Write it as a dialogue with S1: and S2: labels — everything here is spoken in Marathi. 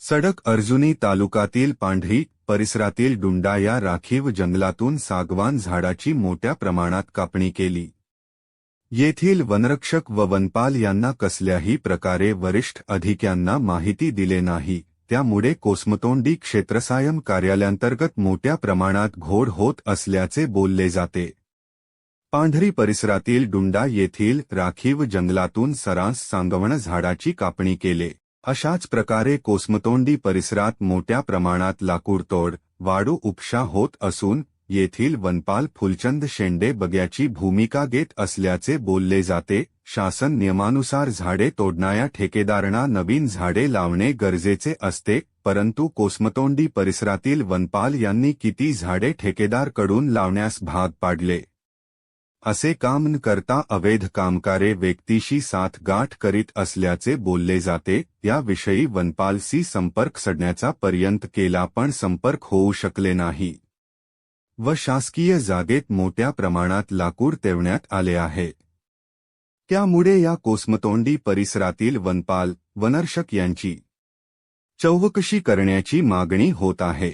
S1: सडक अर्जुनी तालुक्यातील पांढरी परिसरातील डुंडा या राखीव जंगलातून सागवान झाडाची मोठ्या प्रमाणात कापणी केली। येथील वनरक्षक व वनपाल यांना कसल्याही प्रकारे वरिष्ठ अधिकाऱ्यांना माहिती दिले नाही, त्यामुळे कोसमतोंडी क्षेत्रसायम कार्यालयांतर्गत मोठ्या प्रमाणात घोड होत असल्याचे बोलले जाते। पांढरी परिसरातील डुंडा येथील राखीव जंगलातून सर्रास सागवान झाडाची कापणी केली। अशाच प्रकारे कोसमतोंडी परिसरात मोठ्या प्रमाणात लाकूडतोड, वाळू उपसा होत असून येथील वनपाल फुलचंद शेंडे बग्याची भूमिका घेत असल्याचे बोलले जाते। शासन नियमानुसार झाडे तोडणाऱ्या ठेकेदारांना नवीन झाडे लावणे गरजेचे असते, परंतु कोसमतोंडी परिसरातील वनपाल यांनी किती झाडे ठेकेदाराकडून लावण्यास भाग पाडले। असे काम न करता अवैध कामगारे व्यक्तीशी साठगाठ करीत असल्याचे बोलले जाते। याविषयी वनपालशी संपर्क साधण्याचा प्रयत्न केला पण संपर्क होऊ शकले नाही व शासकीय जागेत मोठ्या प्रमाणात लाकूड ठेवण्यात आले आहे। त्यामुळे या कोसमतोंडी परिसरातील वनपाल, वनरक्षक यांची चौकशी करण्याची मागणी होत आहे।